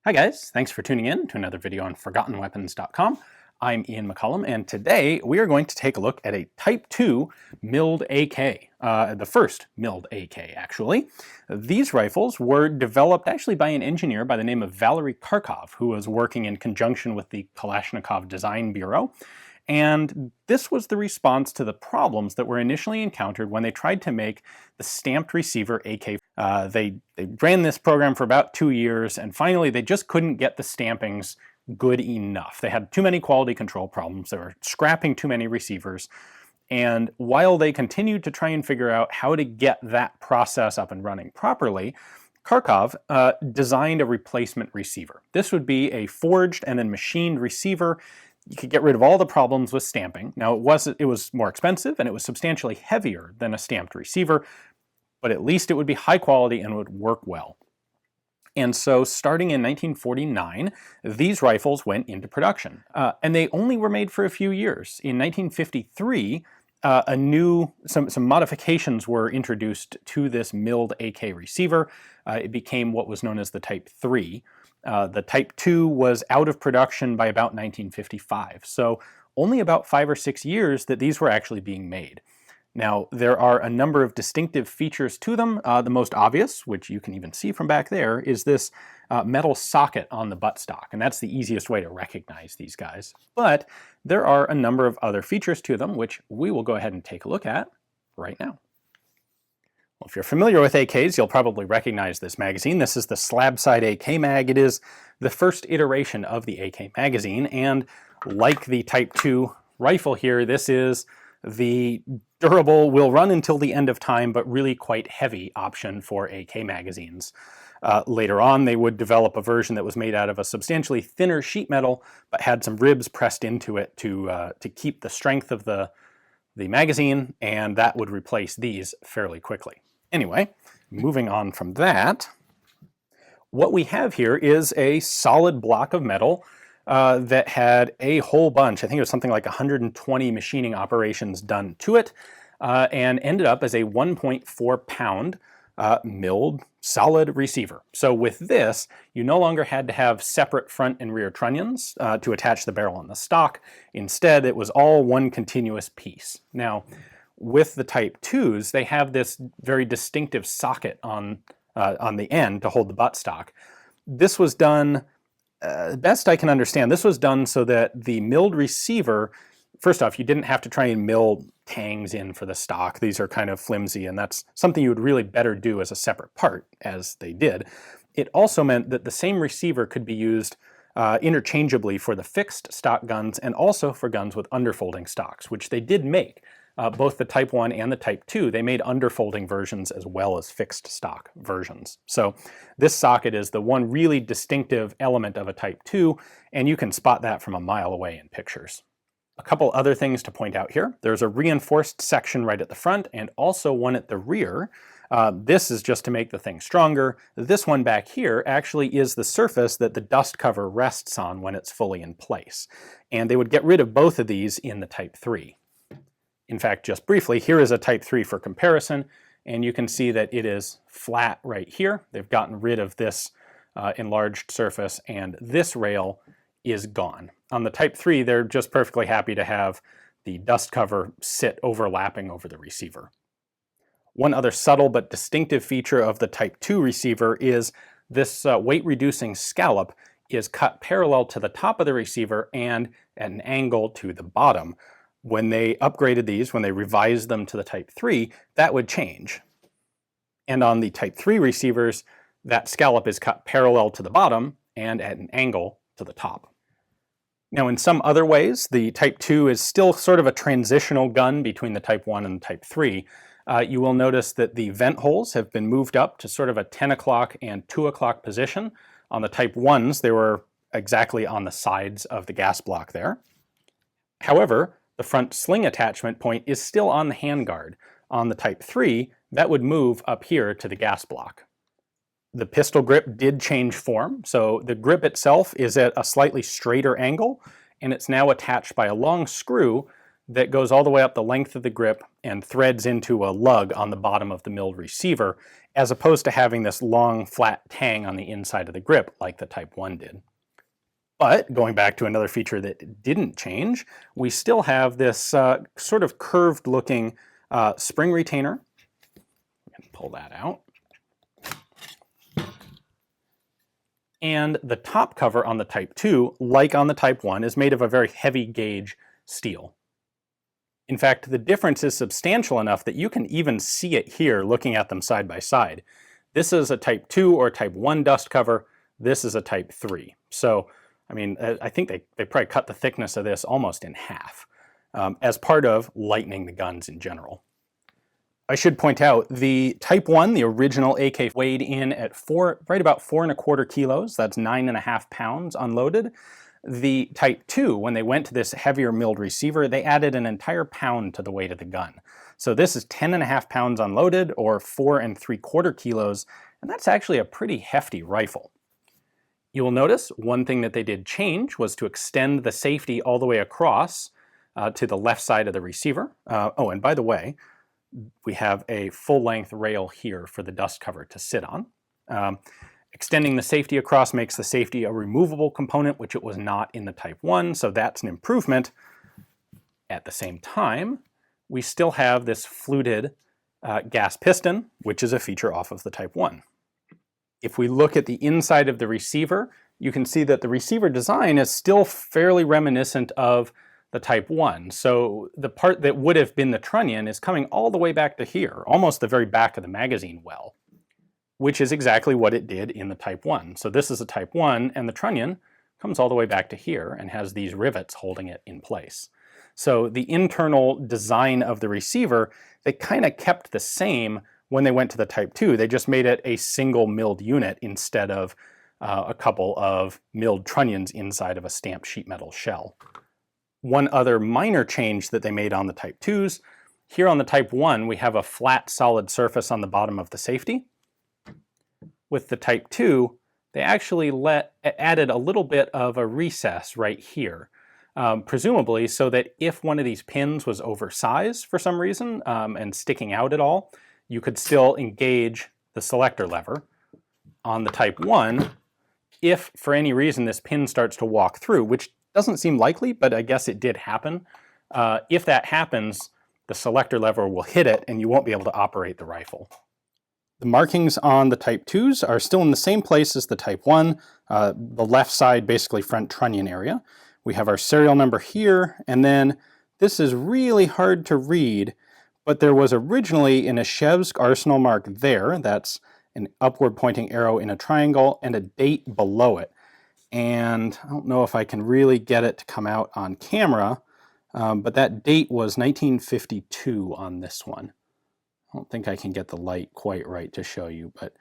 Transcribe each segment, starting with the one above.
Hi guys, thanks for tuning in to another video on ForgottenWeapons.com. I'm Ian McCollum, and today we are going to take a look at a Type 2 milled AK, the first milled AK actually. These rifles were developed actually by an engineer by the name of Valeriy Kharkov, who was working in conjunction with the Kalashnikov Design Bureau. And this was the response to the problems that were initially encountered when they tried to make the stamped receiver AK. They ran this program for about 2 years, and finally they just couldn't get the stampings good enough. They had too many quality control problems. They were scrapping too many receivers. And while they continued to try and figure out how to get that process up and running properly, Kharkov designed a replacement receiver. This would be a forged and then machined receiver. You could get rid of all the problems with stamping. Now it was more expensive and it was substantially heavier than a stamped receiver, but at least it would be high quality and would work well. And so starting in 1949, these rifles went into production. And they only were made for a few years. In 1953, some modifications were introduced to this milled AK receiver. It became what was known as the Type 3. The Type 2 was out of production by about 1955, so only about 5 or 6 years that these were actually being made. Now, there are a number of distinctive features to them. The most obvious, which you can even see from back there, is this metal socket on the buttstock, and that's the easiest way to recognize these guys. But there are a number of other features to them, which we will go ahead and take a look at right now. Well, if you're familiar with AKs, you'll probably recognize this magazine. This is the slab-side AK mag. It is the first iteration of the AK magazine, and like the Type 2 rifle here, this is the durable, will run until the end of time, but really quite heavy option for AK magazines. Later on, they would develop a version that was made out of a substantially thinner sheet metal, but had some ribs pressed into it to keep the strength of the magazine, and that would replace these fairly quickly. Anyway, moving on from that, what we have here is a solid block of metal that had a whole bunch, I think it was something like 120 machining operations done to it, and ended up as a 1.4 pound milled solid receiver. So with this, you no longer had to have separate front and rear trunnions to attach the barrel and the stock. Instead, it was all one continuous piece. Now, with the Type 2s, they have this very distinctive socket on the end to hold the buttstock. This was done, best I can understand, this was done so that the milled receiver, first off, you didn't have to try and mill tangs in for the stock. These are kind of flimsy, and that's something you would really better do as a separate part, as they did. It also meant that the same receiver could be used interchangeably for the fixed stock guns and also for guns with underfolding stocks, which they did make. Both the Type 1 and the Type 2, they made underfolding versions as well as fixed stock versions. So this socket is the one really distinctive element of a Type 2, and you can spot that from a mile away in pictures. A couple other things to point out here. There's a reinforced section right at the front and also one at the rear. This is just to make the thing stronger. This one back here actually is the surface that the dust cover rests on when it's fully in place. And they would get rid of both of these in the Type 3. In fact, just briefly, here is a Type 3 for comparison, and you can see that it is flat right here. They've gotten rid of this enlarged surface, and this rail is gone. On the Type 3, they're just perfectly happy to have the dust cover sit overlapping over the receiver. One other subtle but distinctive feature of the Type 2 receiver is this weight-reducing scallop is cut parallel to the top of the receiver and at an angle to the bottom. When they upgraded these, when they revised them to the Type 3, that would change. And on the Type 3 receivers, that scallop is cut parallel to the bottom and at an angle to the top. Now, in some other ways, the Type 2 is still sort of a transitional gun between the Type 1 and the Type 3. You will notice that the vent holes have been moved up to sort of a 10 o'clock and 2 o'clock position. On the Type 1s, they were exactly on the sides of the gas block there. However, the front sling attachment point is still on the handguard. On the Type 3, that would move up here to the gas block. The pistol grip did change form, so the grip itself is at a slightly straighter angle, and it's now attached by a long screw that goes all the way up the length of the grip and threads into a lug on the bottom of the milled receiver, as opposed to having this long flat tang on the inside of the grip like the Type 1 did. But going back to another feature that didn't change, we still have this sort of curved looking spring retainer. We can pull that out. And the top cover on the Type 2, like on the Type 1, is made of a very heavy gauge steel. In fact, the difference is substantial enough that you can even see it here looking at them side by side. This is a Type 2 or Type 1 dust cover. This is a Type 3. So, I mean, I think they probably cut the thickness of this almost in half as part of lightening the guns in general. I should point out the Type 1, the original AK, weighed in at right about 4¼ kilos. That's 9½ pounds unloaded. The Type 2, when they went to this heavier milled receiver, they added an entire pound to the weight of the gun. So this is 10½ pounds unloaded, or 4¾ kilos, and that's actually a pretty hefty rifle. You will notice one thing that they did change was to extend the safety all the way across to the left side of the receiver. Oh, and by the way, we have a full-length rail here for the dust cover to sit on. Extending the safety across makes the safety a removable component, which it was not in the Type 1, so that's an improvement. At the same time, we still have this fluted gas piston, which is a feature off of the Type 1. If we look at the inside of the receiver, you can see that the receiver design is still fairly reminiscent of the Type 1. So the part that would have been the trunnion is coming all the way back to here, almost the very back of the magazine well, which is exactly what it did in the Type 1. So this is a Type 1, and the trunnion comes all the way back to here and has these rivets holding it in place. So the internal design of the receiver, they kind of kept the same when they went to the Type 2. They just made it a single milled unit instead of a couple of milled trunnions inside of a stamped sheet metal shell. One other minor change that they made on the Type 2s, here on the Type 1 we have a flat solid surface on the bottom of the safety. With the Type 2, they actually added a little bit of a recess right here, presumably so that if one of these pins was oversized for some reason and sticking out at all, you could still engage the selector lever. On the Type 1, if for any reason this pin starts to walk through, which doesn't seem likely, but I guess it did happen, if that happens, the selector lever will hit it and you won't be able to operate the rifle. The markings on the Type 2s are still in the same place as the Type 1, the left side, basically front trunnion area. We have our serial number here, and then this is really hard to read, but there was originally an Izhevsk arsenal mark there. That's an upward pointing arrow in a triangle and a date below it. And I don't know if I can really get it to come out on camera, but that date was 1952 on this one. I don't think I can get the light quite right to show you, but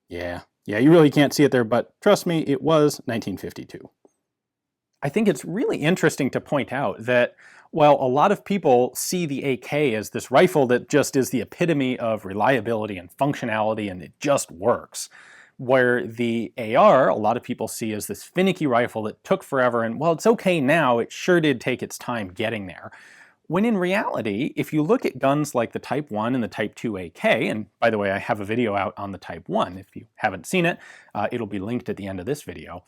yeah, you really can't see it there, but trust me, it was 1952. I think it's really interesting to point out that while a lot of people see the AK as this rifle that just is the epitome of reliability and functionality and it just works, where the AR, a lot of people see as this finicky rifle that took forever and, well, it's okay now, it sure did take its time getting there. When in reality, if you look at guns like the Type 1 and the Type 2 AK, and by the way, I have a video out on the Type 1. If you haven't seen it, it'll be linked at the end of this video.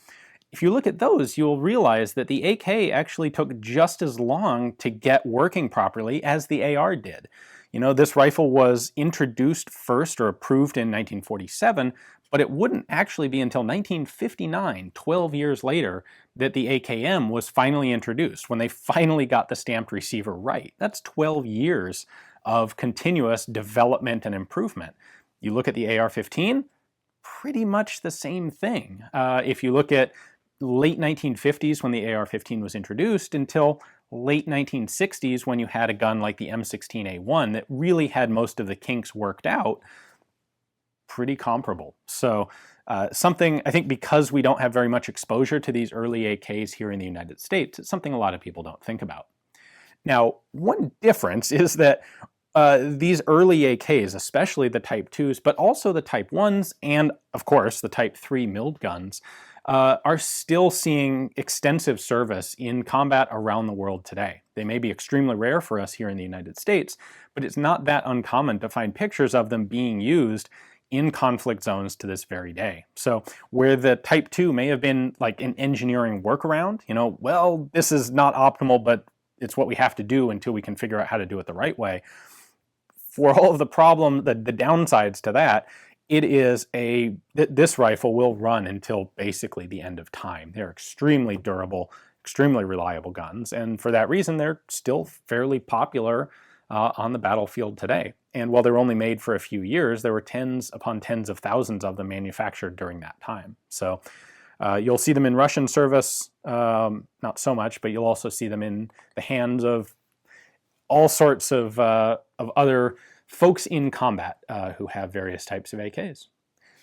If you look at those, you'll realize that the AK actually took just as long to get working properly as the AR did. You know, this rifle was introduced first or approved in 1947, but it wouldn't actually be until 1959, 12 years later, that the AKM was finally introduced, when they finally got the stamped receiver right. That's 12 years of continuous development and improvement. You look at the AR-15, pretty much the same thing. If you look at late 1950s when the AR-15 was introduced until late 1960s when you had a gun like the M16A1 that really had most of the kinks worked out, pretty comparable. So something, I think because we don't have very much exposure to these early AKs here in the United States, it's something a lot of people don't think about. Now, one difference is that these early AKs, especially the Type 2s, but also the Type 1s, and of course the Type 3 milled guns, are still seeing extensive service in combat around the world today. They may be extremely rare for us here in the United States, but it's not that uncommon to find pictures of them being used in conflict zones to this very day. So where the Type 2 may have been like an engineering workaround, you know, well, this is not optimal, but it's what we have to do until we can figure out how to do it the right way. For all of the the downsides to that, it is this rifle will run until basically the end of time. They're extremely durable, extremely reliable guns, and for that reason, they're still fairly popular on the battlefield today. And while they're only made for a few years, there were tens upon tens of thousands of them manufactured during that time. So you'll see them in Russian service, not so much, but you'll also see them in the hands of all sorts of other folks in combat who have various types of AKs.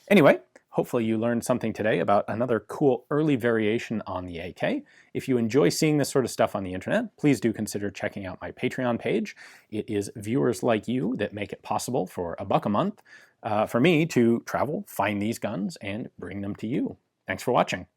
Anyway, hopefully you learned something today about another cool early variation on the AK. If you enjoy seeing this sort of stuff on the internet, please do consider checking out my Patreon page. It is viewers like you that make it possible for $1 a month for me to travel, find these guns, and bring them to you. Thanks for watching.